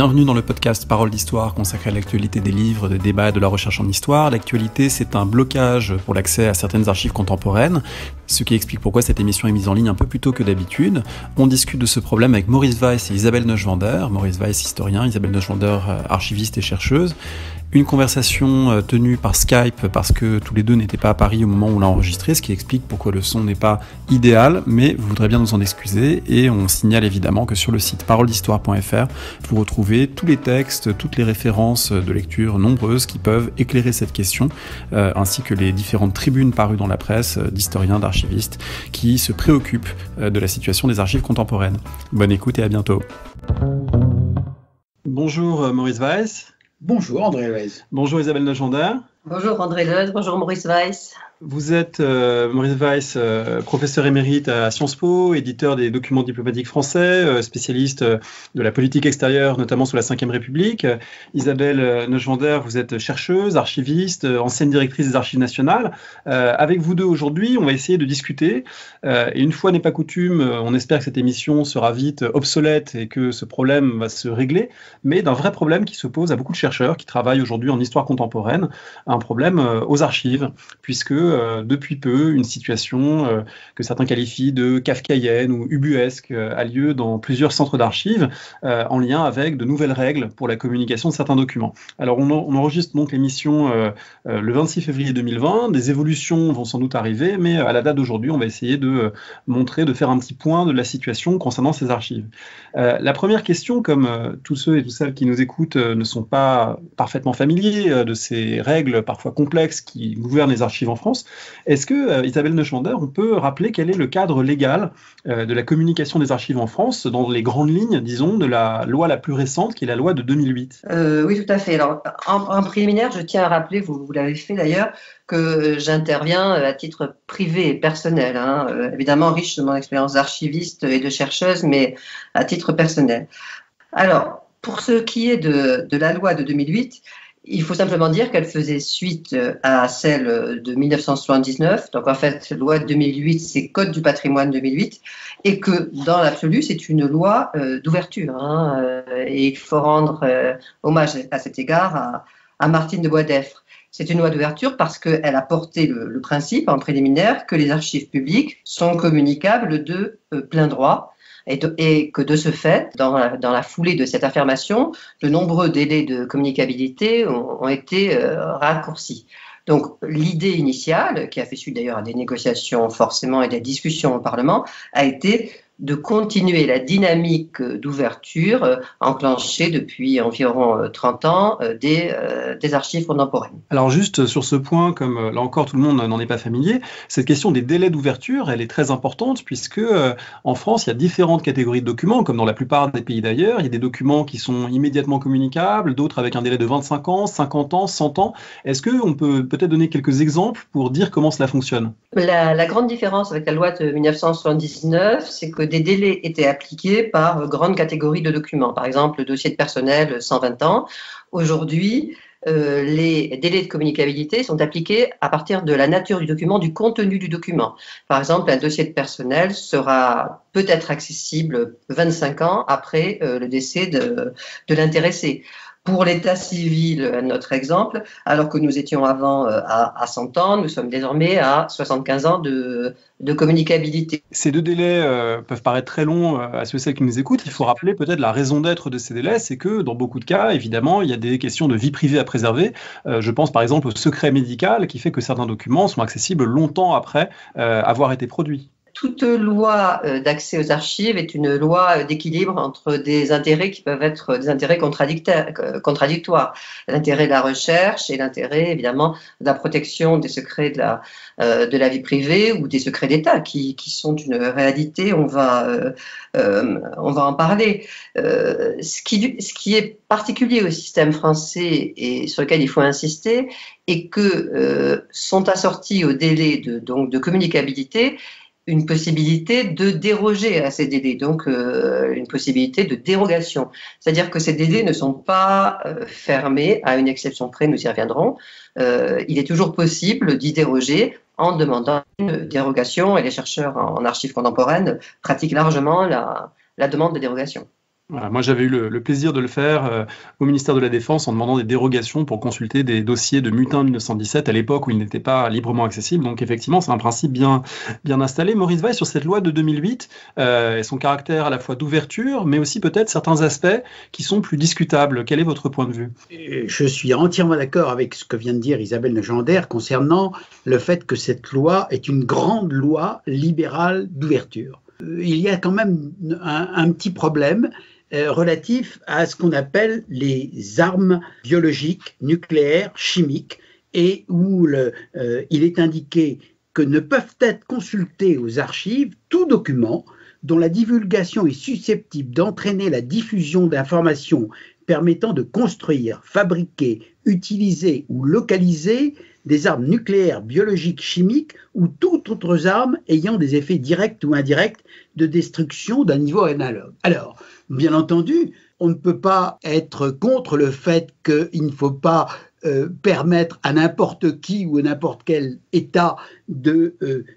Bienvenue dans le podcast Parole d'Histoire consacré à l'actualité des livres, des débats et de la recherche en histoire. L'actualité, c'est un blocage pour l'accès à certaines archives contemporaines, ce qui explique pourquoi cette émission est mise en ligne un peu plus tôt que d'habitude. On discute de ce problème avec Maurice Weiss et Isabelle Neuschwander. Maurice Weiss, historien, Isabelle Neuschwander, archiviste et chercheuse. Une conversation tenue par Skype parce que tous les deux n'étaient pas à Paris au moment où on l'a enregistré, ce qui explique pourquoi le son n'est pas idéal, mais vous voudrez bien nous en excuser. Et on signale évidemment que sur le site paroledhistoire.fr, vous retrouvez tous les textes, toutes les références de lecture nombreuses qui peuvent éclairer cette question, ainsi que les différentes tribunes parues dans la presse d'historiens, d'archivistes qui se préoccupent de la situation des archives contemporaines. Bonne écoute et à bientôt. Bonjour Maurice Weiss. Bonjour André Weiss. Bonjour Isabelle Neuschwander. Bonjour André Leuze, bonjour Maurice Weiss. Vous êtes, Maurice Weiss, professeur émérite à Sciences Po, éditeur des documents diplomatiques français, spécialiste de la politique extérieure, notamment sous la Ve République. Isabelle Neuschwander, vous êtes chercheuse, archiviste, ancienne directrice des Archives nationales. Avec vous deux aujourd'hui, on va essayer de discuter. Et une fois n'est pas coutume, on espère que cette émission sera vite obsolète et que ce problème va se régler, mais d'un vrai problème qui se pose à beaucoup de chercheurs qui travaillent aujourd'hui en histoire contemporaine, un problème aux archives, puisque depuis peu, une situation que certains qualifient de kafkaïenne ou ubuesque a lieu dans plusieurs centres d'archives en lien avec de nouvelles règles pour la communication de certains documents. Alors on enregistre donc l'émission le 26 février 2020, des évolutions vont sans doute arriver, mais à la date d'aujourd'hui, on va essayer de faire un petit point de la situation concernant ces archives. La première question, comme tous ceux et toutes celles qui nous écoutent ne sont pas parfaitement familiers de ces règles parfois complexes qui gouvernent les archives en France, est-ce que, Isabelle Neuschwander, on peut rappeler quel est le cadre légal de la communication des archives en France dans les grandes lignes, disons, de la loi la plus récente, qui est la loi de 2008 ? Oui, tout à fait. Alors, en préliminaire, je tiens à rappeler, vous l'avez fait d'ailleurs, que j'interviens à titre privé et personnel, évidemment riche de mon expérience d'archiviste et de chercheuse, mais à titre personnel. Alors, pour ce qui est de la loi de 2008, il faut simplement dire qu'elle faisait suite à celle de 1979. Donc en fait, loi de 2008, c'est Code du patrimoine 2008, et que dans l'absolu, c'est une loi d'ouverture. Et il faut rendre hommage à cet égard à Martine de Boisdeffre. C'est une loi d'ouverture parce qu'elle a porté le principe en préliminaire que les archives publiques sont communicables de plein droit. Et que de ce fait, dans la foulée de cette affirmation, de nombreux délais de communicabilité ont été raccourcis. Donc l'idée initiale, qui a fait suite d'ailleurs à des négociations forcément et des discussions au Parlement, a été de continuer la dynamique d'ouverture enclenchée depuis environ 30 ans des archives contemporaines. Alors juste sur ce point, comme là encore tout le monde n'en est pas familier, cette question des délais d'ouverture, elle est très importante puisque en France, il y a différentes catégories de documents, comme dans la plupart des pays d'ailleurs. Il y a des documents qui sont immédiatement communicables, d'autres avec un délai de 25 ans, 50 ans, 100 ans. Est-ce qu'on peut peut-être donner quelques exemples pour dire comment cela fonctionne ? La grande différence avec la loi de 1979, c'est que des délais étaient appliqués par grande catégorie de documents. Par exemple, le dossier de personnel, 120 ans. Aujourd'hui, les délais de communicabilité sont appliqués à partir de la nature du document, du contenu du document. Par exemple, un dossier de personnel sera peut-être accessible 25 ans après le décès de l'intéressé. Pour l'état civil, notre exemple, alors que nous étions avant à 100 ans, nous sommes désormais à 75 ans de communicabilité. Ces deux délais peuvent paraître très longs à ceux et celles qui nous écoutent. Il faut rappeler peut-être la raison d'être de ces délais, c'est que dans beaucoup de cas, évidemment, il y a des questions de vie privée à préserver. Je pense par exemple au secret médical qui fait que certains documents sont accessibles longtemps après avoir été produits. Toute loi d'accès aux archives est une loi d'équilibre entre des intérêts qui peuvent être des intérêts contradictoires. L'intérêt de la recherche et l'intérêt, évidemment, de la protection des secrets de la vie privée ou des secrets d'État qui sont une réalité. On va en parler. Ce qui est particulier au système français et sur lequel il faut insister est que sont assortis au délai de communicabilité une possibilité de déroger à ces délais, donc une possibilité de dérogation. C'est-à-dire que ces délais ne sont pas fermés à une exception près, nous y reviendrons. Il est toujours possible d'y déroger en demandant une dérogation et les chercheurs en archives contemporaines pratiquent largement la demande de dérogation. Voilà, moi, j'avais eu le plaisir de le faire au ministère de la Défense en demandant des dérogations pour consulter des dossiers de mutin 1917 à l'époque où ils n'étaient pas librement accessibles. Donc, effectivement, c'est un principe bien installé. Maurice Weiss, sur cette loi de 2008, et son caractère à la fois d'ouverture, mais aussi peut-être certains aspects qui sont plus discutables. Quel est votre point de vue ? Je suis entièrement d'accord avec ce que vient de dire Isabelle Legendre concernant le fait que cette loi est une grande loi libérale d'ouverture. Il y a quand même un petit problème relatif à ce qu'on appelle les armes biologiques, nucléaires, chimiques, et où il est indiqué que ne peuvent être consultés aux archives tout document dont la divulgation est susceptible d'entraîner la diffusion d'informations permettant de construire, fabriquer, utiliser ou localiser des armes nucléaires, biologiques, chimiques ou toutes autres armes ayant des effets directs ou indirects de destruction d'un niveau analogue. Alors, bien entendu, on ne peut pas être contre le fait qu'il ne faut pas permettre à n'importe qui ou à n'importe quel État de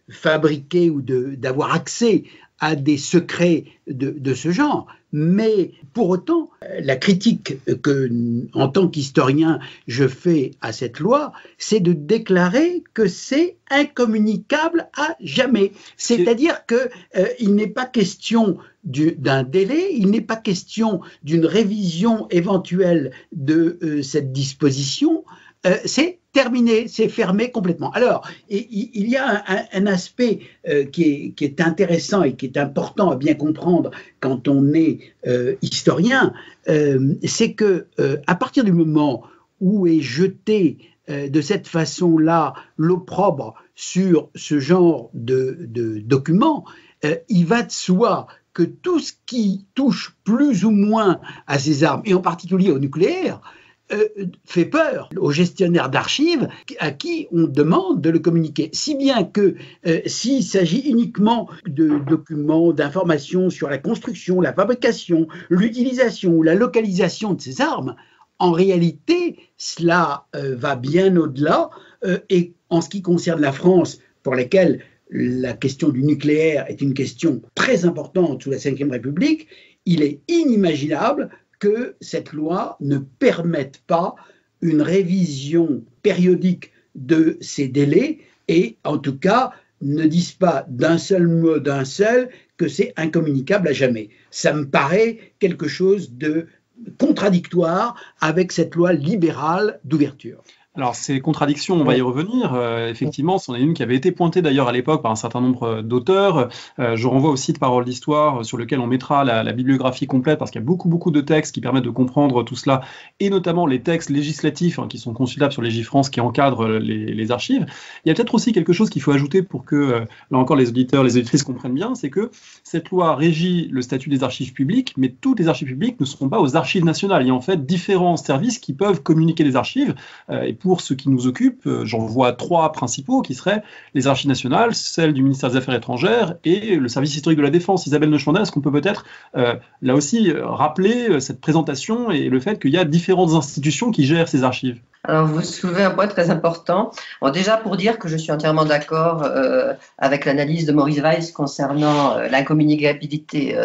fabriquer ou d'avoir accès à des secrets de ce genre. Mais pour autant, la critique que, en tant qu'historien, je fais à cette loi, c'est de déclarer que c'est incommunicable à jamais. C'est-à-dire qu'il n'est pas question d'un délai, il n'est pas question d'une révision éventuelle de cette disposition. C'est terminé, c'est fermé complètement. Alors, il y a un aspect qui est intéressant et qui est important à bien comprendre quand on est historien, c'est que à partir du moment où est jeté de cette façon-là l'opprobre sur ce genre de documents, il va de soi que tout ce qui touche plus ou moins à ces armes, et en particulier au nucléaire, fait peur aux gestionnaires d'archives à qui on demande de le communiquer. Si bien que s'il s'agit uniquement de documents, d'informations sur la construction, la fabrication, l'utilisation ou la localisation de ces armes, en réalité, cela va bien au-delà. Et en ce qui concerne la France, pour laquelle la question du nucléaire est une question très importante sous la Ve République, il est inimaginable que cette loi ne permette pas une révision périodique de ces délais et, en tout cas, ne dise pas d'un seul mot, d'un seul, que c'est incommunicable à jamais. Ça me paraît quelque chose de contradictoire avec cette loi libérale d'ouverture. Alors, ces contradictions, on va y revenir. Effectivement, c'en est une qui avait été pointée d'ailleurs à l'époque par un certain nombre d'auteurs. Je renvoie au site Paroles d'Histoire sur lequel on mettra la bibliographie complète parce qu'il y a beaucoup de textes qui permettent de comprendre tout cela et notamment les textes législatifs qui sont consultables sur Légifrance qui encadrent les archives. Il y a peut-être aussi quelque chose qu'il faut ajouter pour que, là encore, les auditeurs, les auditrices comprennent bien, c'est que cette loi régit le statut des archives publiques, mais toutes les archives publiques ne seront pas aux archives nationales. Il y a en fait différents services qui peuvent communiquer les archives et pour ce qui nous occupe, j'en vois trois principaux qui seraient les archives nationales, celles du ministère des Affaires étrangères et le service historique de la Défense. Isabelle Neuschwander, est-ce qu'on peut peut-être là aussi rappeler cette présentation et le fait qu'il y a différentes institutions qui gèrent ces archives ? Alors, vous soulevez un point très important. Bon, déjà, pour dire que je suis entièrement d'accord avec l'analyse de Maurice Weiss concernant l'incommunicabilité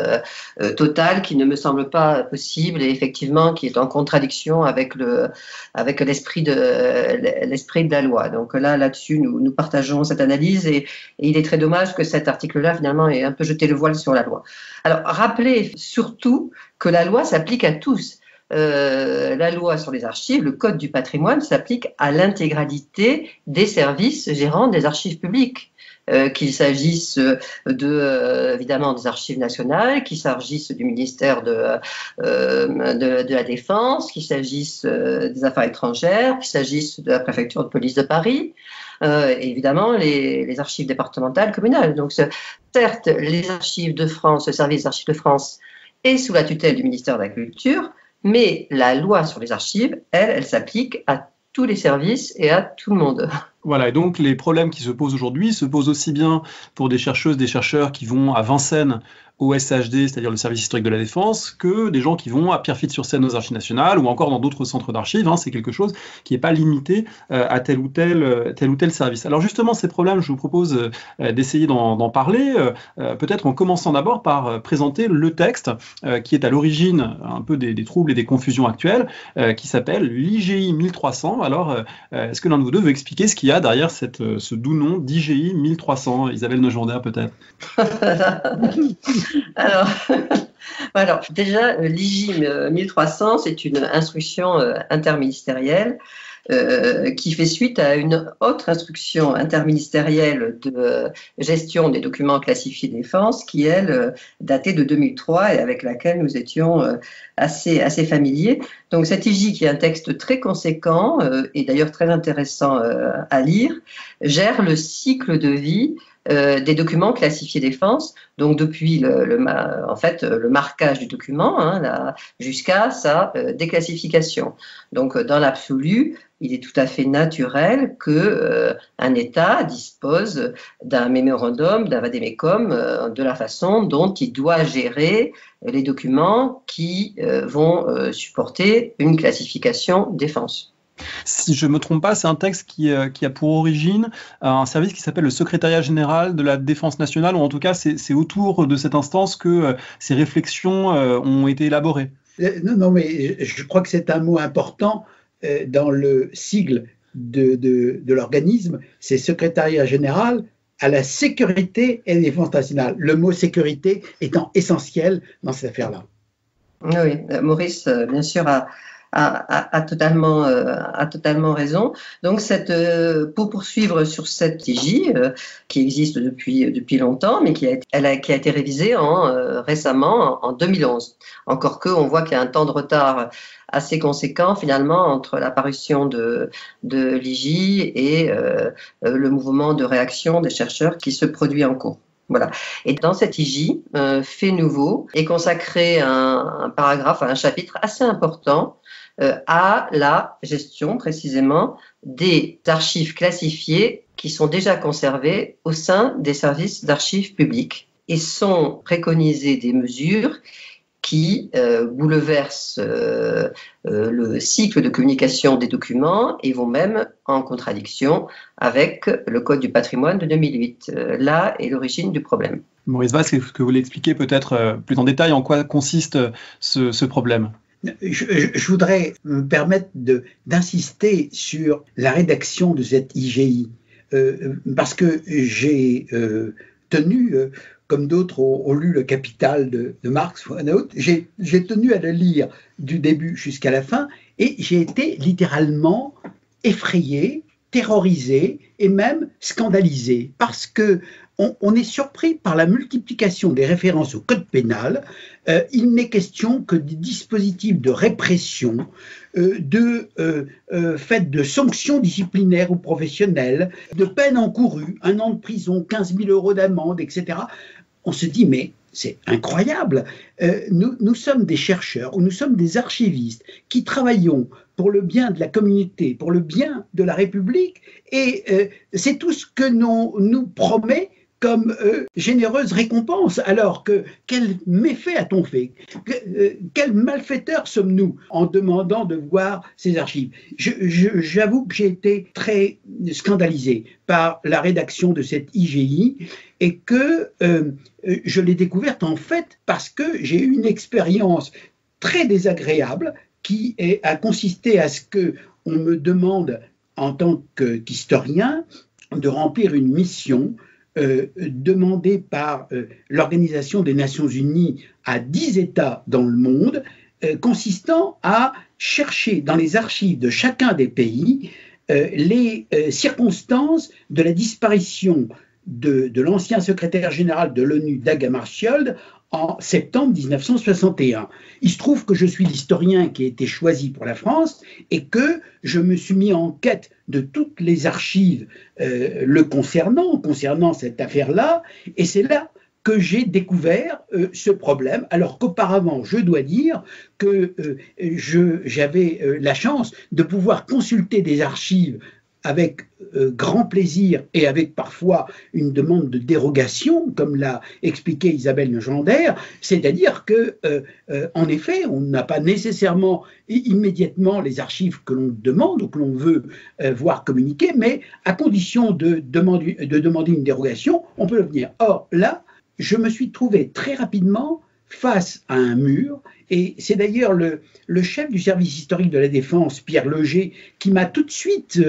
totale qui ne me semble pas possible et effectivement qui est en contradiction avec l'esprit de la loi. Donc là-dessus, nous partageons cette analyse et il est très dommage que cet article-là, finalement, ait un peu jeté le voile sur la loi. Alors, rappelez surtout que la loi s'applique à tous. La loi sur les archives, le code du patrimoine s'applique à l'intégralité des services gérants des archives publiques, qu'il s'agisse évidemment des archives nationales, qu'il s'agisse du ministère de la Défense, qu'il s'agisse des Affaires étrangères, qu'il s'agisse de la préfecture de police de Paris, et évidemment les archives départementales, communales. Donc certes, les archives de France, le service des archives de France est sous la tutelle du ministère de la Culture, mais la loi sur les archives, elle s'applique à tous les services et à tout le monde. Voilà, et donc les problèmes qui se posent aujourd'hui se posent aussi bien pour des chercheuses, des chercheurs qui vont à Vincennes au SHD, c'est-à-dire le service historique de la défense, que des gens qui vont à Pierrefitte-sur-Seine aux Archives nationales ou encore dans d'autres centres d'archives. C'est quelque chose qui n'est pas limité à tel ou tel service. Alors justement, ces problèmes, je vous propose d'essayer d'en parler, peut-être en commençant d'abord par présenter le texte qui est à l'origine un peu des troubles et des confusions actuelles, qui s'appelle l'IGI 1300. Alors, est-ce que l'un de vous deux veut expliquer ce qu'il y a derrière ce doux nom d'IGI 1300? Isabelle Nojondaire, peut-être. Alors, déjà, l'IGI 1300, c'est une instruction interministérielle qui fait suite à une autre instruction interministérielle de gestion des documents classifiés défense qui, elle, datait de 2003 et avec laquelle nous étions assez familiers. Donc cette IGI, qui est un texte très conséquent et d'ailleurs très intéressant à lire, gère le cycle de vie des documents classifiés défense, donc depuis le marquage du document jusqu'à sa déclassification. Donc dans l'absolu, il est tout à fait naturel qu'un État dispose d'un mémorandum, d'un vade-mecum, de la façon dont il doit gérer les documents qui vont supporter une classification défense. Si je ne me trompe pas, c'est un texte qui a pour origine un service qui s'appelle le Secrétariat général de la Défense nationale, ou en tout cas, c'est autour de cette instance que ces réflexions ont été élaborées. Non, mais je crois que c'est un mot important dans le sigle de l'organisme, c'est Secrétariat général à la sécurité et la défense nationale. Le mot sécurité étant essentiel dans cette affaire-là. Oui, Maurice, bien sûr, a totalement raison. Donc, pour poursuivre sur cette IGI qui existe depuis longtemps, mais qui a été révisée récemment en 2011. Encore on voit qu'il y a un temps de retard assez conséquent finalement entre l'apparition de l'IGI et le mouvement de réaction des chercheurs qui se produit en cours. Voilà. Et dans cette IGI, fait nouveau, est consacré un paragraphe, un chapitre assez important à la gestion précisément des archives classifiées qui sont déjà conservées au sein des services d'archives publiques, et sont préconisées des mesures qui bouleversent le cycle de communication des documents et vont même en contradiction avec le Code du patrimoine de 2008. Là est l'origine du problème. Maurice Valls, est-ce que vous voulez expliquer peut-être plus en détail en quoi consiste ce problème ? Je voudrais me permettre d'insister sur la rédaction de cette IGI, parce que j'ai tenu, comme d'autres ont lu Le Capital de Marx ou un autre, j'ai tenu à le lire du début jusqu'à la fin, et j'ai été littéralement effrayé, terrorisé et même scandalisé, parce que on est surpris par la multiplication des références au code pénal. Il n'est question que des dispositifs de répression, fait de sanctions disciplinaires ou professionnelles, de peines encourues, 1 an de prison, 15 000 € d'amende, etc. On se dit, mais c'est incroyable. Nous sommes des chercheurs, ou nous sommes des archivistes qui travaillons pour le bien de la communauté, pour le bien de la République, et c'est tout ce que nous promet comme généreuse récompense, alors que quel méfait a-t-on fait? Quels malfaiteurs sommes-nous en demandant de voir ces archives? J'avoue que j'ai été très scandalisé par la rédaction de cette IGI, et que je l'ai découverte en fait parce que j'ai eu une expérience très désagréable qui a consisté à ce qu'on me demande en tant qu'historien de remplir une mission demandée par l'Organisation des Nations Unies à 10 États dans le monde, consistant à chercher dans les archives de chacun des pays les circonstances de la disparition de l'ancien secrétaire général de l'ONU, Dag Hammarskjöld, en septembre 1961. Il se trouve que je suis l'historien qui a été choisi pour la France et que je me suis mis en quête de toutes les archives le concernant cette affaire-là, et c'est là que j'ai découvert ce problème, alors qu'auparavant, je dois dire que j'avais la chance de pouvoir consulter des archives avec grand plaisir et avec parfois une demande de dérogation, comme l'a expliqué Isabelle Legendre, c'est-à-dire que, en effet, on n'a pas nécessairement immédiatement les archives que l'on demande ou que l'on veut voir communiquer, mais à condition de demander une dérogation, on peut l'obtenir. Or, là, je me suis trouvé très rapidement face à un mur, et c'est d'ailleurs le chef du service historique de la Défense, Pierre Leger, qui m'a tout de suite,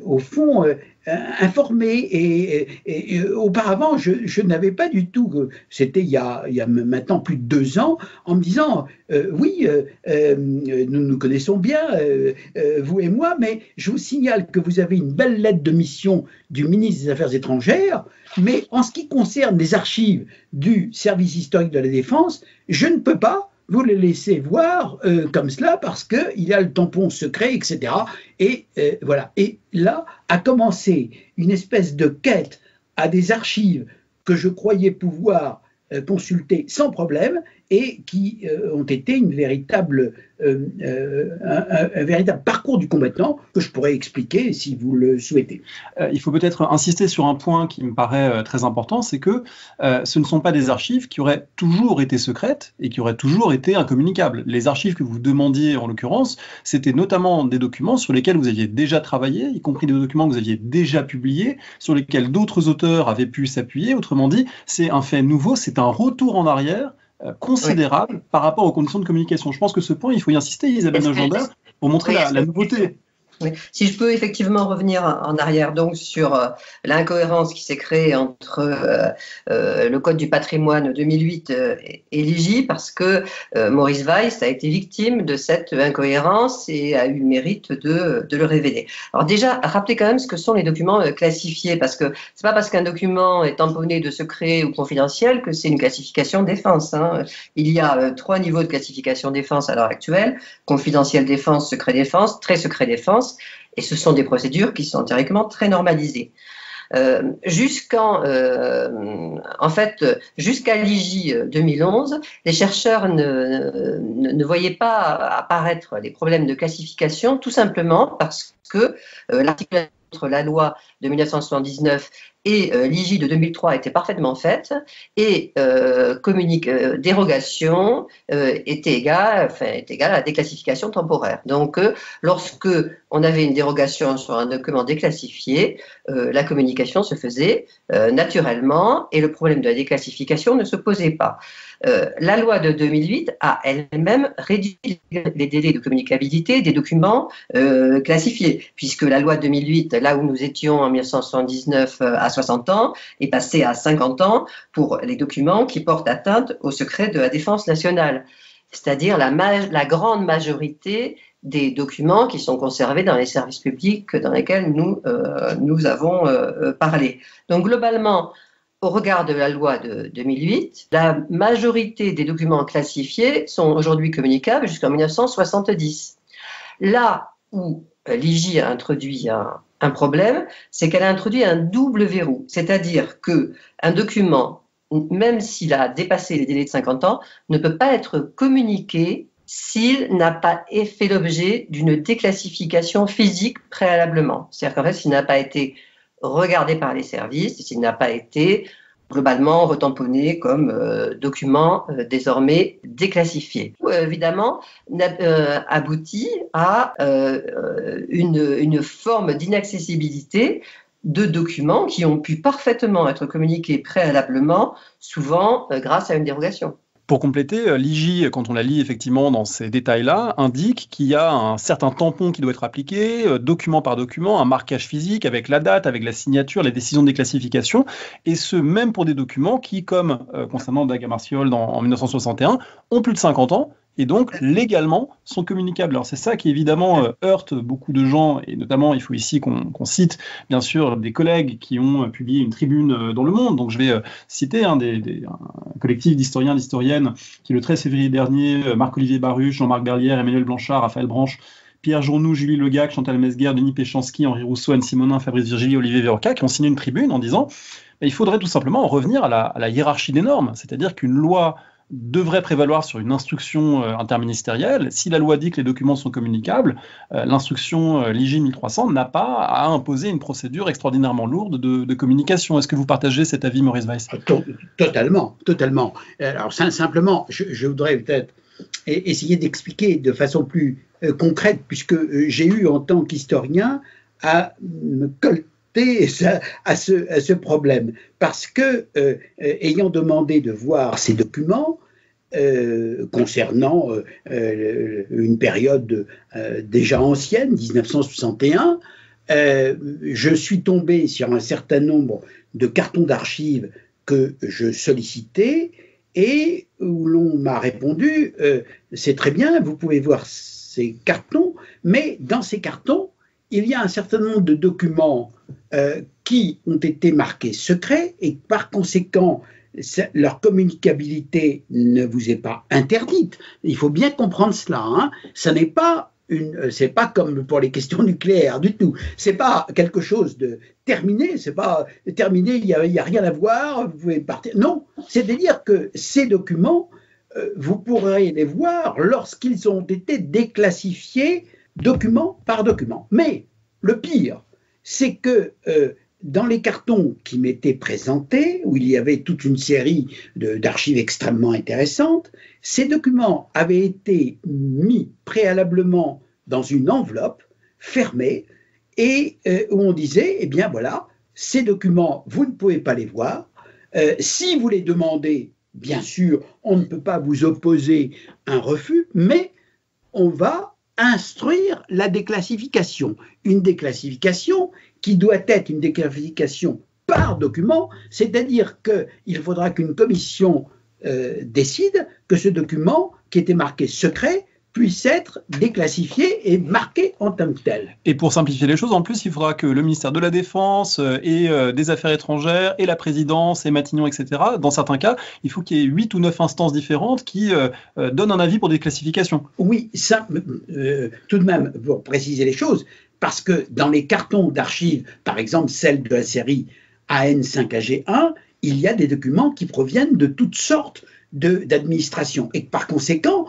au fond, informé, et auparavant, je n'avais pas du tout, c'était il y a maintenant plus de 2 ans, en me disant, oui, nous nous connaissons bien, vous et moi, mais je vous signale que vous avez une belle lettre de mission du ministre des Affaires étrangères, mais en ce qui concerne les archives du service historique de la Défense, je ne peux pas vous les laisser voir comme cela parce qu'il y a le tampon secret, etc. Et voilà. Et là a commencé une espèce de quête à des archives que je croyais pouvoir consulter sans problème et qui ont été un véritable parcours du combattant que je pourrais expliquer si vous le souhaitez. Il faut peut-être insister sur un point qui me paraît très important, c'est que ce ne sont pas des archives qui auraient toujours été secrètes et qui auraient toujours été incommunicables. Les archives que vous demandiez en l'occurrence, c'était notamment des documents sur lesquels vous aviez déjà travaillé, y compris des documents que vous aviez déjà publiés, sur lesquels d'autres auteurs avaient pu s'appuyer. Autrement dit, c'est un fait nouveau, c'est un retour en arrière considérable par rapport aux conditions de communication. Je pense que ce point, il faut y insister, Isabelle Legendre, pour montrer la nouveauté. Oui. Si je peux effectivement revenir en arrière donc sur l'incohérence qui s'est créée entre le Code du patrimoine 2008 et l'IGI, parce que Maurice Weiss a été victime de cette incohérence et a eu le mérite de le révéler. Alors déjà, rappelez quand même ce que sont les documents classifiés, parce que c'est pas parce qu'un document est tamponné de secret ou confidentiel que c'est une classification défense. Hein. Il y a 3 niveaux de classification défense à l'heure actuelle: confidentiel défense, secret défense, très secret défense. Et ce sont des procédures qui sont théoriquement très normalisées. Jusqu'à l'IGI 2011, les chercheurs ne voyaient pas apparaître les problèmes de classification, tout simplement parce que l'articulation entre la loi de 1979 et l'IGI de 2003 était parfaitement faite, et dérogation était égale à la déclassification temporaire. Donc, lorsque on avait une dérogation sur un document déclassifié, la communication se faisait naturellement et le problème de la déclassification ne se posait pas. La loi de 2008 a elle-même réduit les délais de communicabilité des documents classifiés, puisque la loi de 2008, là où nous étions en 1979 à 60 ans, est passée à 50 ans pour les documents qui portent atteinte au secret de la défense nationale, c'est-à-dire la grande majorité des documents qui sont conservés dans les services publics dans lesquels nous avons parlé. Donc globalement, au regard de la loi de 2008, la majorité des documents classifiés sont aujourd'hui communicables jusqu'en 1970. Là où l'IGI a introduit un problème, c'est qu'elle a introduit un double verrou, c'est-à-dire qu'un document, même s'il a dépassé les délais de 50 ans, ne peut pas être communiqué s'il n'a pas fait l'objet d'une déclassification physique préalablement. C'est-à-dire qu'en fait, s'il n'a pas été regardé par les services, s'il n'a pas été globalement retamponné comme document désormais déclassifié. Évidemment, aboutit à une forme d'inaccessibilité de documents qui ont pu parfaitement être communiqués préalablement, souvent grâce à une dérogation. Pour compléter, l'IGI, quand on la lit effectivement dans ces détails-là, indique qu'il y a un certain tampon qui doit être appliqué, document par document, un marquage physique avec la date, avec la signature, les décisions de déclassification, et ce même pour des documents qui, comme concernant Daga Martial en 1961, ont plus de 50 ans, et donc légalement sont communicables. Alors c'est ça qui évidemment heurte beaucoup de gens, et notamment il faut ici qu'on cite bien sûr des collègues qui ont publié une tribune dans Le Monde. Donc je vais citer un collectif d'historiens, d'historiennes qui le 13 février dernier, Marc-Olivier Baruch, Jean-Marc Berlière, Emmanuel Blanchard, Raphaël Branche, Pierre Journoux, Julie Legac, Chantal Mesguer, Denis Péchanski, Henri Rousseau, Anne Simonin, Fabrice Virgili, Olivier Verroca, qui ont signé une tribune en disant il faudrait tout simplement revenir à la hiérarchie des normes, c'est-à-dire qu'une loi devrait prévaloir sur une instruction interministérielle. Si la loi dit que les documents sont communicables, l'instruction l'IJ 1300 n'a pas à imposer une procédure extraordinairement lourde de communication. Est-ce que vous partagez cet avis, Maurice Weiss ? Totalement. Alors simplement, je voudrais peut-être essayer d'expliquer de façon plus concrète, puisque j'ai eu en tant qu'historien à me colter à ce problème, parce que ayant demandé de voir ces documents concernant une période déjà ancienne, 1961, je suis tombé sur un certain nombre de cartons d'archives que je sollicitais et où l'on m'a répondu c'est très bien, vous pouvez voir ces cartons, mais dans ces cartons, il y a un certain nombre de documents qui ont été marqués secrets et par conséquent, leur communicabilité ne vous est pas interdite. Il faut bien comprendre cela. Hein. Ça n'est pas c'est pas comme pour les questions nucléaires du tout. C'est pas quelque chose de terminé. C'est pas terminé. Il y a rien à voir. Vous pouvez partir. Non, c'est-à-dire que ces documents, vous pourrez les voir lorsqu'ils ont été déclassifiés document par document. Mais le pire, c'est que dans les cartons qui m'étaient présentés, où il y avait toute une série d'archives extrêmement intéressantes, ces documents avaient été mis préalablement dans une enveloppe fermée et où on disait, eh bien voilà, ces documents, vous ne pouvez pas les voir. Si vous les demandez, bien sûr, on ne peut pas vous opposer un refus, mais on va instruire la déclassification. Une déclassification qui doit être une déclassification par document, c'est-à-dire qu'il faudra qu'une commission décide que ce document qui était marqué secret puisse être déclassifié et marqué en tant que tel. Et pour simplifier les choses, en plus, il faudra que le ministère de la Défense et des Affaires étrangères et la présidence et Matignon, etc., dans certains cas, il faut qu'il y ait 8 ou 9 instances différentes qui donnent un avis pour déclassification. Oui, ça, tout de même, pour préciser les choses, parce que dans les cartons d'archives, par exemple celle de la série AN5AG1, il y a des documents qui proviennent de toutes sortes d'administrations. Et par conséquent,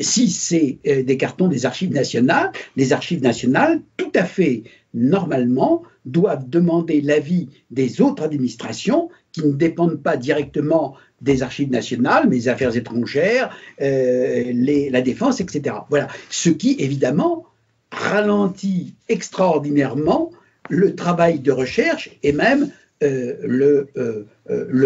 si c'est des cartons des archives nationales, les archives nationales, tout à fait normalement, doivent demander l'avis des autres administrations qui ne dépendent pas directement des archives nationales, mais les affaires étrangères, la défense, etc. Voilà. Ce qui, évidemment, ralentit extraordinairement le travail de recherche et même le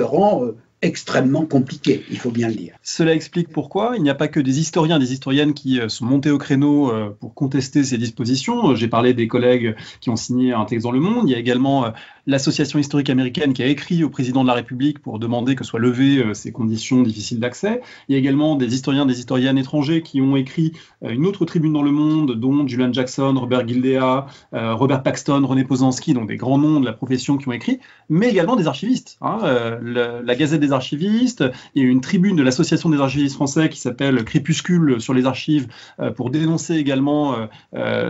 rend extrêmement compliqué, il faut bien le dire. Cela explique pourquoi il n'y a pas que des historiens, des historiennes qui sont montés au créneau pour contester ces dispositions. J'ai parlé des collègues qui ont signé un texte dans Le Monde. Il y a également l'Association historique américaine qui a écrit au président de la République pour demander que soient levées ces conditions difficiles d'accès. Il y a également des historiens, des historiennes étrangers qui ont écrit une autre tribune dans Le Monde, dont Julian Jackson, Robert Gildea, Robert Paxton, René Posanski, donc des grands noms de la profession qui ont écrit, mais également des archivistes. La Gazette des archivistes, il y a une tribune de l'Association des archivistes français qui s'appelle Crépuscule sur les archives pour dénoncer également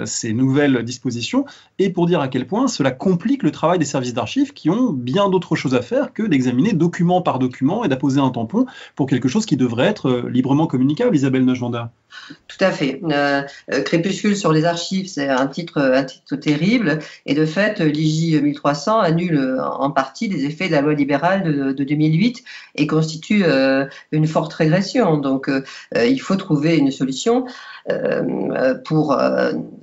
ces nouvelles dispositions et pour dire à quel point cela complique le travail des services d'archives qui ont bien d'autres choses à faire que d'examiner document par document et d'apposer un tampon pour quelque chose qui devrait être librement communicable. Isabelle Neuschwander. Tout à fait. Crépuscule sur les archives, c'est un titre terrible et de fait, l'IJ 1300 annule en partie les effets de la loi libérale de 2008 et constitue une forte régression. Donc, il faut trouver une solution pour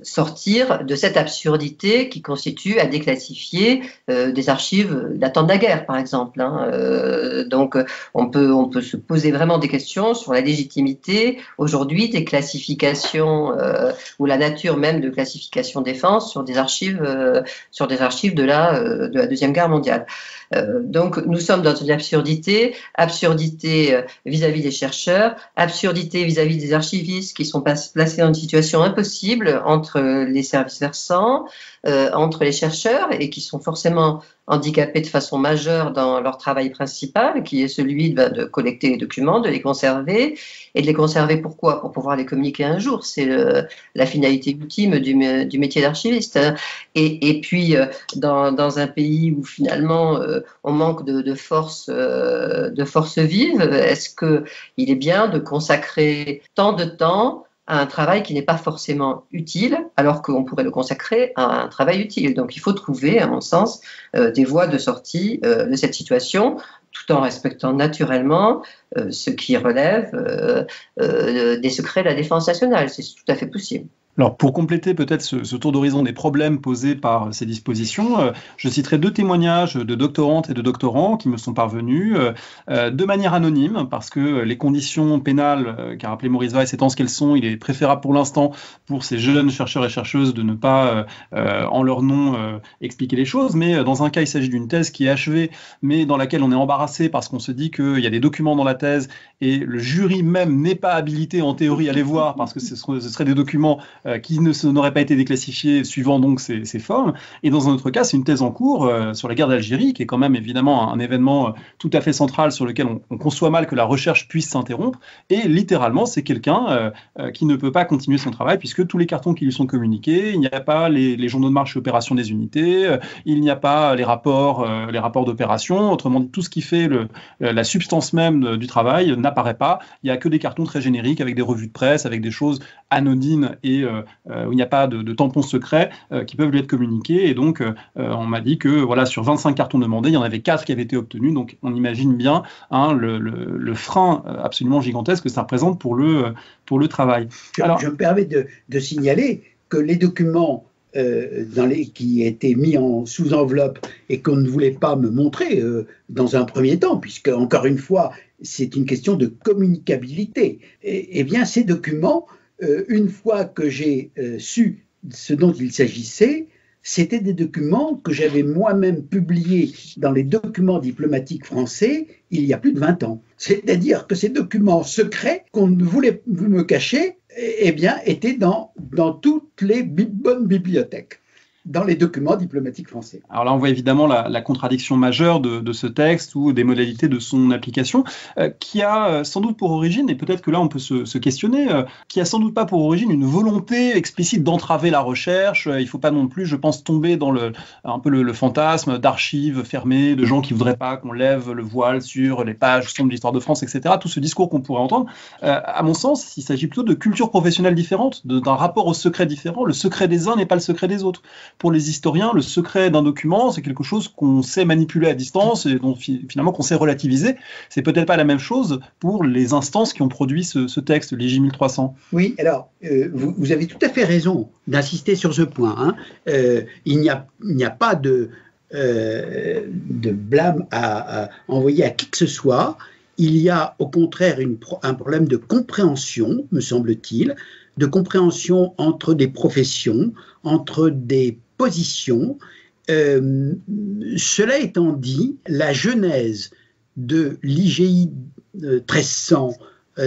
sortir de cette absurdité qui constitue à déclassifier des archives datant de la guerre, par exemple. Donc, on peut se poser vraiment des questions sur la légitimité aujourd'hui des classifications ou la nature même de classification défense sur des archives de la Deuxième Guerre mondiale. Donc, nous sommes dans une absurdité vis-à-vis des chercheurs, absurdité vis-à-vis des archivistes qui sont placés dans une situation impossible entre les services versants, entre les chercheurs et qui sont forcément handicapés de façon majeure dans leur travail principal, qui est celui de collecter les documents, de les conserver. Et de les conserver pourquoi ? Pour pouvoir les communiquer un jour. C'est la finalité ultime du métier d'archiviste. Et puis, dans un pays où finalement on manque de force vive, est-ce qu'il est bien de consacrer tant de temps à un travail qui n'est pas forcément utile, alors qu'on pourrait le consacrer à un travail utile. Donc il faut trouver, à mon sens, des voies de sortie de cette situation, tout en respectant naturellement ce qui relève des secrets de la défense nationale. C'est tout à fait possible. Alors, pour compléter peut-être ce tour d'horizon des problèmes posés par ces dispositions, je citerai 2 témoignages de doctorantes et de doctorants qui me sont parvenus de manière anonyme, parce que les conditions pénales qu'a rappelé Maurice Weiss étant ce qu'elles sont, il est préférable pour l'instant pour ces jeunes chercheurs et chercheuses de ne pas, en leur nom, expliquer les choses. Mais dans un cas, il s'agit d'une thèse qui est achevée, mais dans laquelle on est embarrassé parce qu'on se dit qu'il y a des documents dans la thèse et le jury même n'est pas habilité en théorie à les voir parce que ce seraient des documents qui n'auraient pas été déclassifiés suivant donc ces formes. Et dans un autre cas, c'est une thèse en cours sur la guerre d'Algérie, qui est quand même évidemment un événement tout à fait central sur lequel on conçoit mal que la recherche puisse s'interrompre. Et littéralement, c'est quelqu'un qui ne peut pas continuer son travail puisque tous les cartons qui lui sont communiqués, il n'y a pas les journaux de marche et opération des unités, il n'y a pas les rapports d'opération. Autrement dit, tout ce qui fait la substance même du travail n'apparaît pas. Il n'y a que des cartons très génériques avec des revues de presse, avec des choses anodines et où il n'y a pas de tampons secrets qui peuvent lui être communiqués. Et donc, on m'a dit que voilà, sur 25 cartons demandés, il y en avait 4 qui avaient été obtenus. Donc, on imagine bien le frein absolument gigantesque que ça représente pour le travail. Je me permets de signaler que les documents qui étaient mis sous enveloppe et qu'on ne voulait pas me montrer dans un premier temps, puisque, encore une fois, c'est une question de communicabilité. Eh bien, ces documents, une fois que j'ai su ce dont il s'agissait, c'était des documents que j'avais moi-même publiés dans les documents diplomatiques français il y a plus de 20 ans. C'est-à-dire que ces documents secrets qu'on ne voulait me cacher, eh bien, étaient dans toutes les bonnes bibliothèques, dans les documents diplomatiques français. Alors là, on voit évidemment la contradiction majeure de ce texte ou des modalités de son application, qui a sans doute pour origine, et peut-être que là on peut se questionner, qui a sans doute pas pour origine une volonté explicite d'entraver la recherche. Il ne faut pas non plus, je pense, tomber dans un peu le fantasme d'archives fermées, de gens qui ne voudraient pas qu'on lève le voile sur les pages sombres de l'histoire de France, etc. Tout ce discours qu'on pourrait entendre. À mon sens, il s'agit plutôt de cultures professionnelles différentes, d'un rapport au secret différent. Le secret des uns n'est pas le secret des autres. Pour les historiens, le secret d'un document, c'est quelque chose qu'on sait manipuler à distance et dont finalement qu'on sait relativiser. C'est peut-être pas la même chose pour les instances qui ont produit ce texte, les J1300. Oui, alors, vous avez tout à fait raison d'insister sur ce point. Hein. Il n'y a pas de blâme à envoyer à qui que ce soit. Il y a au contraire un problème de compréhension, me semble-t-il, de compréhension entre des professions, entre des positions. Cela étant dit, la genèse de l'IGI 1300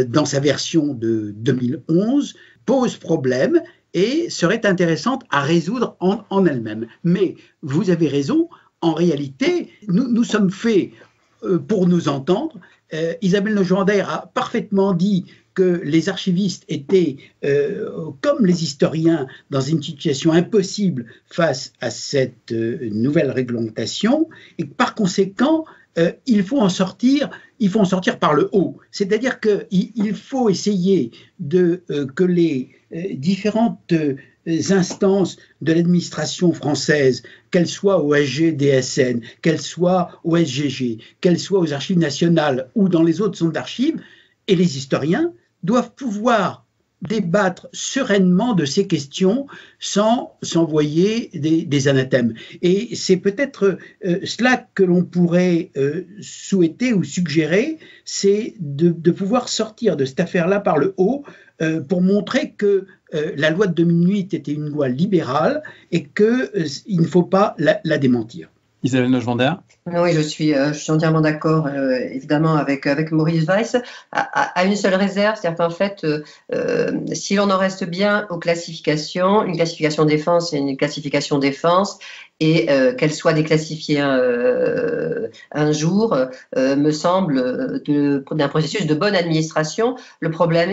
dans sa version de 2011 pose problème et serait intéressante à résoudre en elle-même. Mais vous avez raison, en réalité, nous sommes faits pour nous entendre. Isabelle Legendre a parfaitement dit que les archivistes étaient, comme les historiens, dans une situation impossible face à cette nouvelle réglementation, et par conséquent, il faut en sortir par le haut. C'est-à-dire qu'il faut essayer que les différentes instances de l'administration française, qu'elles soient au SG-DSN, qu'elles soient au SGG, qu'elles soient aux archives nationales ou dans les autres centres d'archives, et les historiens doivent pouvoir débattre sereinement de ces questions sans s'envoyer des anathèmes. Et c'est peut-être cela que l'on pourrait souhaiter ou suggérer, c'est de pouvoir sortir de cette affaire-là par le haut pour montrer que la loi de 2008 était une loi libérale et qu'il ne faut pas la démentir. Isabelle Neuschwander? Oui, je suis entièrement d'accord, évidemment, avec Maurice Weiss, à une seule réserve, c'est-à-dire qu'en fait, si l'on en reste bien aux classifications, une classification défense et une classification défense, et qu'elles soient déclassifiées un jour, me semble d'un processus de bonne administration. Le problème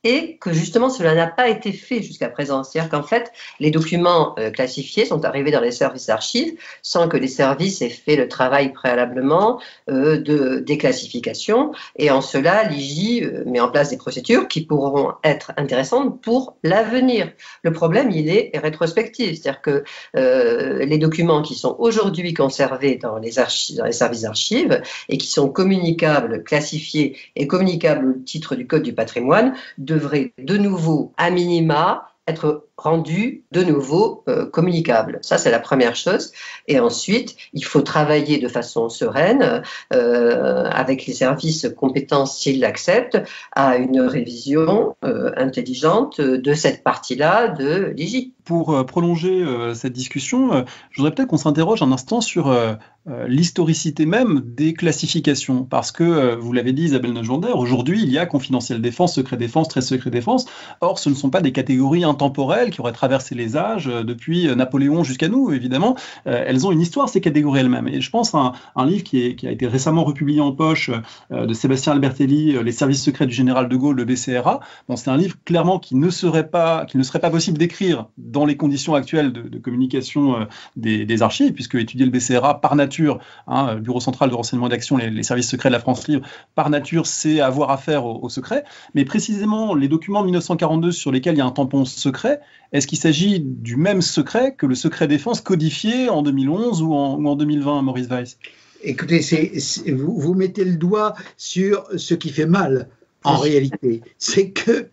est que justement cela n'a pas été fait jusqu'à présent. C'est-à-dire qu'en fait, les documents classifiés sont arrivés dans les services d'archives sans que les services aient fait le travail préalablement de déclassification. Et en cela, l'IJ met en place des procédures qui pourront être intéressantes pour l'avenir. Le problème, il est rétrospectif. C'est-à-dire que les documents qui sont aujourd'hui conservés dans les services d'archives et qui sont communicables, classifiés et communicables au titre du Code du patrimoine devrait de nouveau, à minima, être rendu de nouveau communicable. Ça, c'est la première chose. Et ensuite, il faut travailler de façon sereine avec les services compétents, s'ils l'acceptent, à une révision intelligente de cette partie-là de l'IJ. Pour prolonger cette discussion, je voudrais peut-être qu'on s'interroge un instant sur l'historicité même des classifications. Parce que, vous l'avez dit Isabelle Neuschwander, aujourd'hui, il y a confidentiel défense, secret défense, très secret défense. Or, ce ne sont pas des catégories intemporelles qui auraient traversé les âges depuis Napoléon jusqu'à nous, évidemment. Elles ont une histoire, ces catégories elles-mêmes. Et je pense à un livre qui a été récemment republié en poche de Sébastien Albertelli, Les services secrets du général de Gaulle, le BCRA. Bon, c'est un livre clairement qu'il ne serait pas possible d'écrire dans les conditions actuelles de communication des archives, puisque étudier le BCRA par nature, le Bureau central de renseignement et d'action, les services secrets de la France libre, par nature, c'est avoir affaire au secret. Mais précisément, les documents de 1942 sur lesquels il y a un tampon secret, est-ce qu'il s'agit du même secret que le secret défense codifié en 2011 ou en 2020, Maurice Weiss? Écoutez, vous mettez le doigt sur ce qui fait mal. En réalité, c'est que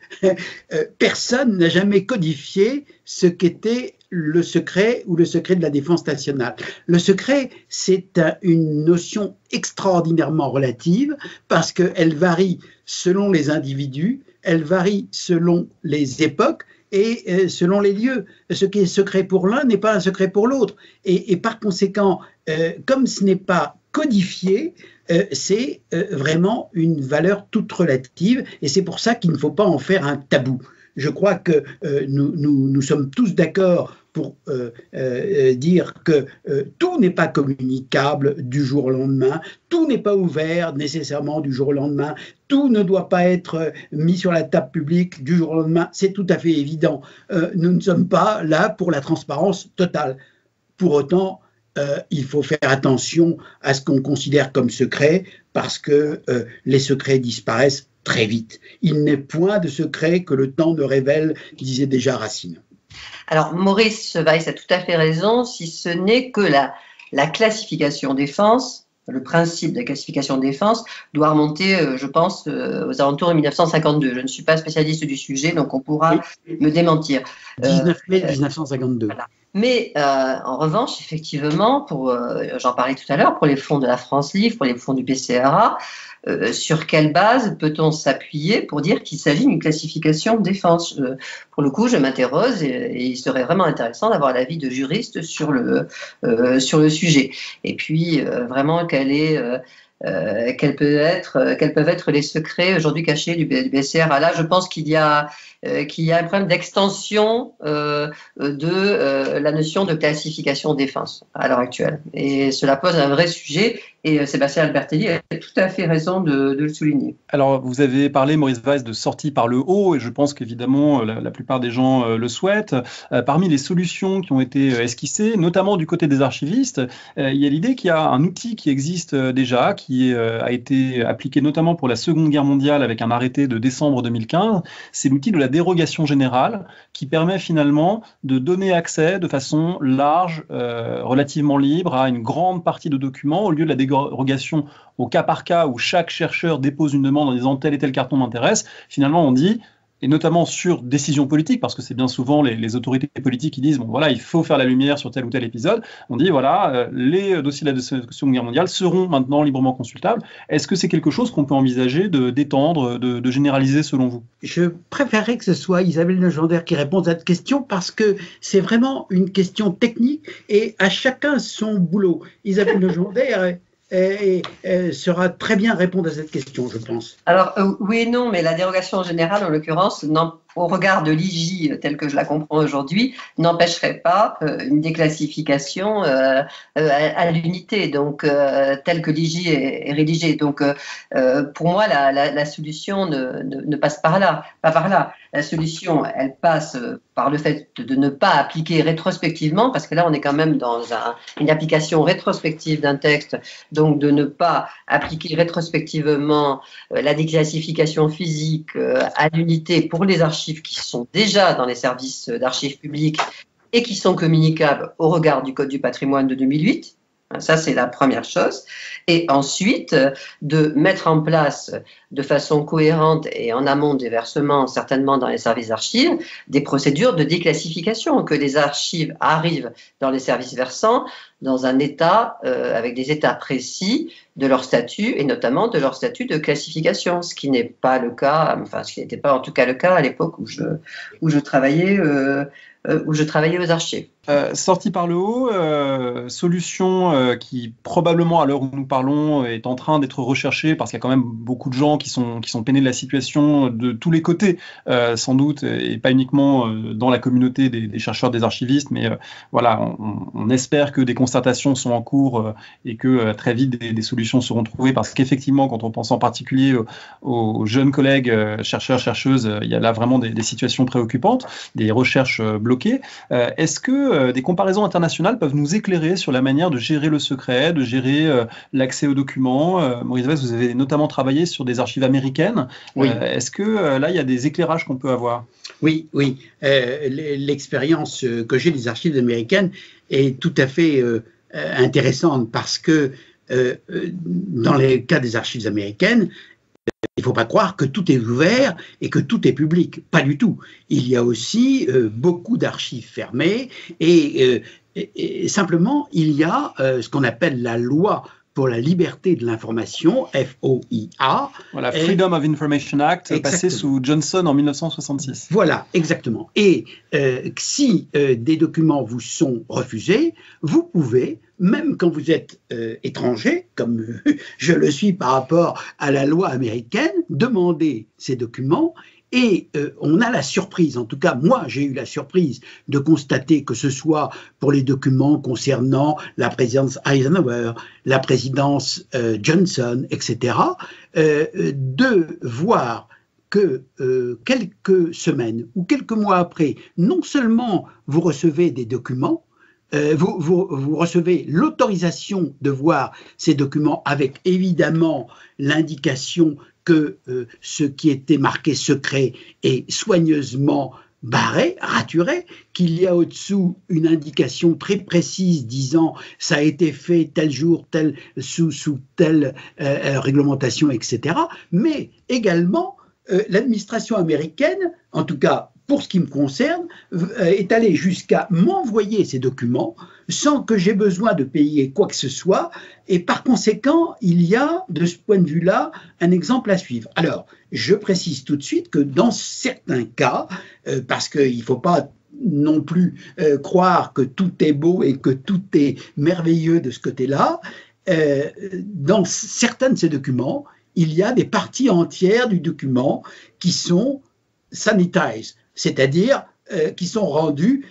personne n'a jamais codifié ce qu'était le secret ou le secret de la défense nationale. Le secret, c'est une notion extraordinairement relative parce qu'elle varie selon les individus, elle varie selon les époques et selon les lieux. Ce qui est secret pour l'un n'est pas un secret pour l'autre. Et par conséquent, comme ce n'est pas codifié, c'est vraiment une valeur toute relative et c'est pour ça qu'il ne faut pas en faire un tabou. Je crois que nous sommes tous d'accord pour dire que tout n'est pas communicable du jour au lendemain, tout n'est pas ouvert nécessairement du jour au lendemain, tout ne doit pas être mis sur la table publique du jour au lendemain, c'est tout à fait évident. Nous ne sommes pas là pour la transparence totale. Pour autant, il faut faire attention à ce qu'on considère comme secret parce que les secrets disparaissent très vite. Il n'est point de secret que le temps ne révèle, disait déjà Racine. Alors, Maurice Weiss a tout à fait raison, si ce n'est que la classification défense, le principe de la classification défense, doit remonter, je pense, aux alentours de 1952. Je ne suis pas spécialiste du sujet, donc on pourra me démentir. 19 mai 1952. Voilà. Mais en revanche, effectivement, j'en parlais tout à l'heure, pour les fonds de la France Livre, pour les fonds du BCRA, sur quelle base peut-on s'appuyer pour dire qu'il s'agit d'une classification défense? Pour le coup, je m'interroge et il serait vraiment intéressant d'avoir l'avis de juristes sur le sujet. Et puis, vraiment, quels peuvent être les secrets aujourd'hui cachés du BCRA. Là, je pense qu'il y a un problème d'extension de la notion de classification défense à l'heure actuelle. Et cela pose un vrai sujet et Sébastien Albertelli a tout à fait raison de le souligner. Alors, vous avez parlé, Maurice Weiss, de sortie par le haut et je pense qu'évidemment, la plupart des gens le souhaitent. Parmi les solutions qui ont été esquissées, notamment du côté des archivistes, il y a l'idée qu'il y a un outil qui existe déjà, qui a été appliqué notamment pour la Seconde Guerre mondiale avec un arrêté de décembre 2015. C'est l'outil de la dérogation générale qui permet finalement de donner accès de façon large, relativement libre à une grande partie de documents au lieu de la dérogation au cas par cas où chaque chercheur dépose une demande en disant tel et tel carton m'intéresse. Finalement, on dit et notamment sur décision politique, parce que c'est bien souvent les autorités politiques qui disent, bon voilà, il faut faire la lumière sur tel ou tel épisode, on dit, voilà, les dossiers de la Seconde Guerre mondiale seront maintenant librement consultables. Est-ce que c'est quelque chose qu'on peut envisager d'étendre, de généraliser selon vous? Je préférerais que ce soit Isabelle Legendre qui réponde à cette question parce que c'est vraiment une question technique et à chacun son boulot. Isabelle Legendre saura très bien répondre à cette question, je pense. Alors, oui et non, mais la dérogation en général, en l'occurrence, au regard de l'IJ telle que je la comprends aujourd'hui, n'empêcherait pas une déclassification à l'unité, donc telle que l'IJ est rédigée. Donc, pour moi, la solution ne passe pas par là. La solution, elle passe par le fait de ne pas appliquer rétrospectivement, parce que là, on est quand même dans une application rétrospective d'un texte, donc de ne pas appliquer rétrospectivement la déclassification physique à l'unité pour les archives qui sont déjà dans les services d'archives publiques et qui sont communicables au regard du Code du patrimoine de 2008. Ça, c'est la première chose. Et ensuite, de mettre en place de façon cohérente et en amont des versements, certainement dans les services d'archives, des procédures de déclassification, que les archives arrivent dans les services versants dans un état, avec des états précis de leur statut et notamment de leur statut de classification, ce qui n'est pas le cas, enfin, ce qui n'était pas en tout cas le cas à l'époque où je travaillais aux archives. Sortie par le haut, solution qui probablement à l'heure où nous parlons est en train d'être recherchée parce qu'il y a quand même beaucoup de gens qui sont peinés de la situation de tous les côtés, sans doute, et pas uniquement dans la communauté des chercheurs, des archivistes, mais voilà, on espère que des constatations sont en cours et que très vite des solutions seront trouvées parce qu'effectivement, quand on pense en particulier aux jeunes collègues chercheurs, chercheuses, il y a là vraiment des situations préoccupantes, des recherches bloquées. Est-ce que des comparaisons internationales peuvent nous éclairer sur la manière de gérer le secret, de gérer l'accès aux documents? Maurice Weiss, vous avez notamment travaillé sur des archives américaines. Oui. Est-ce que là, il y a des éclairages qu'on peut avoir? Oui. L'expérience que j'ai des archives américaines est tout à fait intéressante parce que dans les cas des archives américaines, il ne faut pas croire que tout est ouvert et que tout est public. Pas du tout. Il y a aussi beaucoup d'archives fermées et simplement, il y a ce qu'on appelle la loi pour la liberté de l'information, FOIA. Voilà, Freedom of Information Act, passé sous Johnson en 1966. Voilà, exactement. Et si des documents vous sont refusés, vous pouvez, même quand vous êtes étranger, comme je le suis par rapport à la loi américaine, demander ces documents. Et on a la surprise, en tout cas moi j'ai eu la surprise de constater que ce soit pour les documents concernant la présidence Eisenhower, la présidence Johnson, etc., de voir que quelques semaines ou quelques mois après, non seulement vous recevez des documents, vous recevez l'autorisation de voir ces documents avec évidemment l'indication que ce qui était marqué secret est soigneusement barré, raturé, qu'il y a au-dessous une indication très précise disant ça a été fait tel jour, sous telle réglementation, etc. Mais également, l'administration américaine, en tout cas pour ce qui me concerne, est allée jusqu'à m'envoyer ces documents sans que j'ai besoin de payer quoi que ce soit. Et par conséquent, il y a, de ce point de vue-là, un exemple à suivre. Alors, je précise tout de suite que dans certains cas, parce qu'il ne faut pas non plus croire que tout est beau et que tout est merveilleux de ce côté-là, dans certains de ces documents, il y a des parties entières du document qui sont sanitized, c'est-à-dire qui sont rendues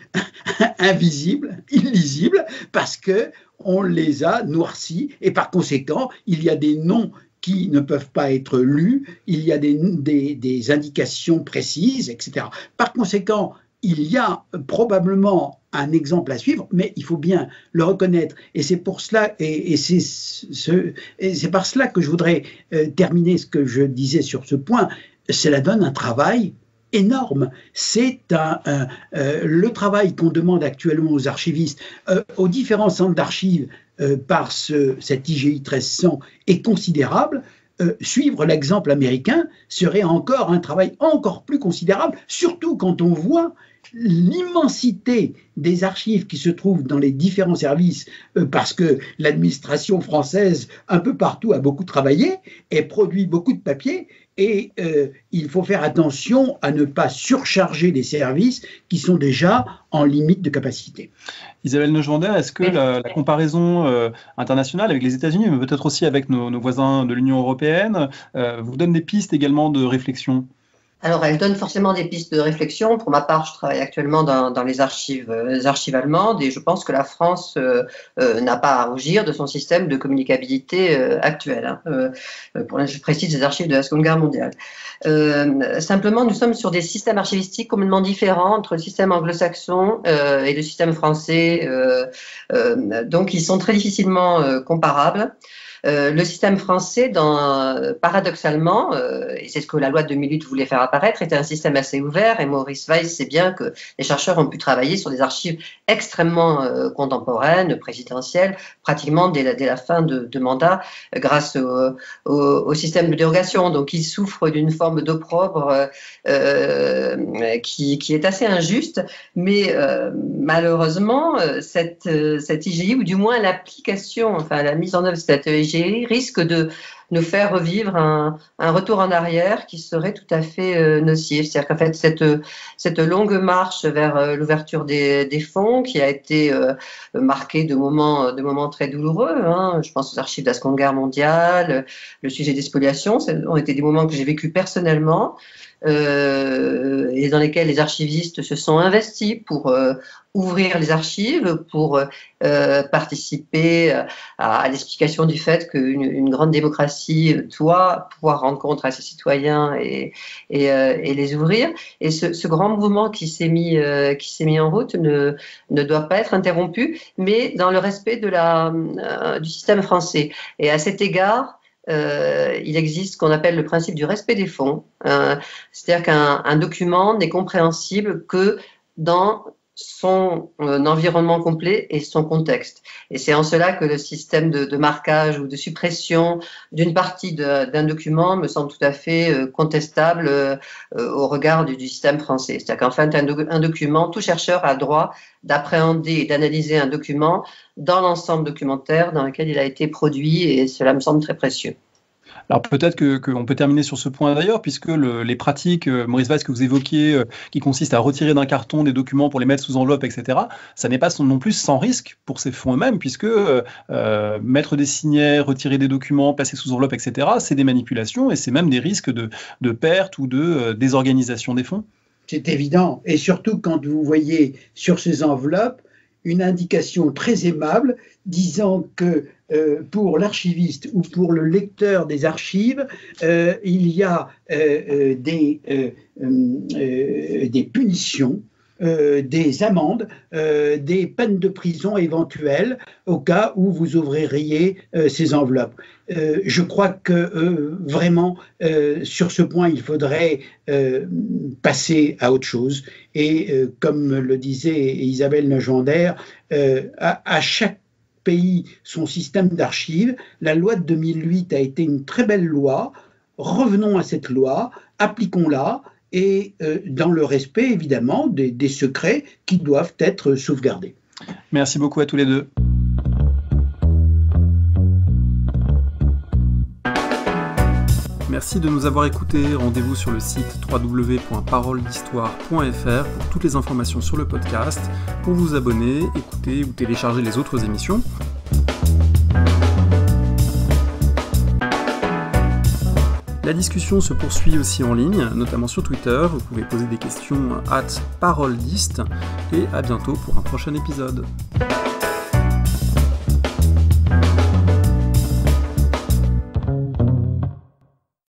invisibles, illisibles, parce qu'on les a noircis et par conséquent, il y a des noms qui ne peuvent pas être lus, il y a des indications précises, etc. Par conséquent, il y a probablement un exemple à suivre, mais il faut bien le reconnaître. Et c'est pour cela, et c'est par cela que je voudrais terminer ce que je disais sur ce point. Cela donne un travail énorme. C'est le travail qu'on demande actuellement aux archivistes, aux différents centres d'archives par cet IGI 1300 est considérable. suivre l'exemple américain serait encore un travail encore plus considérable, surtout quand on voit l'immensité des archives qui se trouvent dans les différents services, parce que l'administration française, un peu partout, a beaucoup travaillé et produit beaucoup de papier, et il faut faire attention à ne pas surcharger les services qui sont déjà en limite de capacité. Isabelle Neuschwander, est-ce que la comparaison internationale avec les États-Unis, mais peut-être aussi avec nos voisins de l'Union européenne, vous donne des pistes également de réflexion ? Alors, elle donne forcément des pistes de réflexion. Pour ma part, je travaille actuellement dans les archives allemandes et je pense que la France n'a pas à rougir de son système de communicabilité actuel. Je précise des archives de la Seconde Guerre mondiale. Simplement, nous sommes sur des systèmes archivistiques complètement différents entre le système anglo-saxon et le système français. Donc, ils sont très difficilement comparables. Le système français, paradoxalement, et c'est ce que la loi de 2008 voulait faire apparaître, était un système assez ouvert, et Maurice Weiss sait bien que les chercheurs ont pu travailler sur des archives extrêmement contemporaines, présidentielles, pratiquement dès la fin de mandat, grâce au système de dérogation. Donc il souffre d'une forme d'opprobre qui est assez injuste, mais malheureusement, cette IGI, ou du moins l'application, enfin la mise en œuvre de cette IGI, risque de nous faire revivre un retour en arrière qui serait tout à fait nocif. C'est-à-dire qu'en fait, cette longue marche vers l'ouverture des fonds, qui a été marquée de moments très douloureux, je pense aux archives de la Seconde Guerre mondiale, le sujet des spoliations, ont été des moments que j'ai vécu personnellement, et dans lesquels les archivistes se sont investis pour ouvrir les archives, pour participer à l'explication du fait qu'une grande démocratie doit pouvoir rendre compte à ses citoyens et les ouvrir. Et ce grand mouvement qui s'est mis en route ne doit pas être interrompu, mais dans le respect du système français. Et à cet égard, il existe ce qu'on appelle le principe du respect des fonds. C'est-à-dire qu'un document n'est compréhensible que dans son environnement complet et son contexte. Et c'est en cela que le système de marquage ou de suppression d'une partie d'un document me semble tout à fait contestable au regard du système français. C'est-à-dire qu'en fait, un document, tout chercheur a le droit d'appréhender et d'analyser un document dans l'ensemble documentaire dans lequel il a été produit, et cela me semble très précieux. Alors peut-être qu'on peut terminer sur ce point d'ailleurs, puisque les pratiques, Maurice Weiss, que vous évoquiez, qui consistent à retirer d'un carton des documents pour les mettre sous enveloppe, etc., ça n'est pas non plus sans risque pour ces fonds eux-mêmes, puisque mettre des signets, retirer des documents, placer sous enveloppe, etc., c'est des manipulations et c'est même des risques de perte ou de désorganisation des fonds. C'est évident, et surtout quand vous voyez sur ces enveloppes une indication très aimable disant que pour l'archiviste ou pour le lecteur des archives, il y a des punitions, des amendes, des peines de prison éventuelles au cas où vous ouvririez ces enveloppes. Je crois que vraiment, sur ce point, il faudrait passer à autre chose. Et comme le disait Isabelle Neuschwander, à chaque pays son système d'archives. La loi de 2008 a été une très belle loi. Revenons à cette loi, appliquons-la, et dans le respect évidemment des secrets qui doivent être sauvegardés. Merci beaucoup à tous les deux. Merci de nous avoir écoutés. Rendez-vous sur le site www.paroledhistoire.fr pour toutes les informations sur le podcast, pour vous abonner, écouter ou télécharger les autres émissions. La discussion se poursuit aussi en ligne, notamment sur Twitter. Vous pouvez poser des questions @paroledist et à bientôt pour un prochain épisode.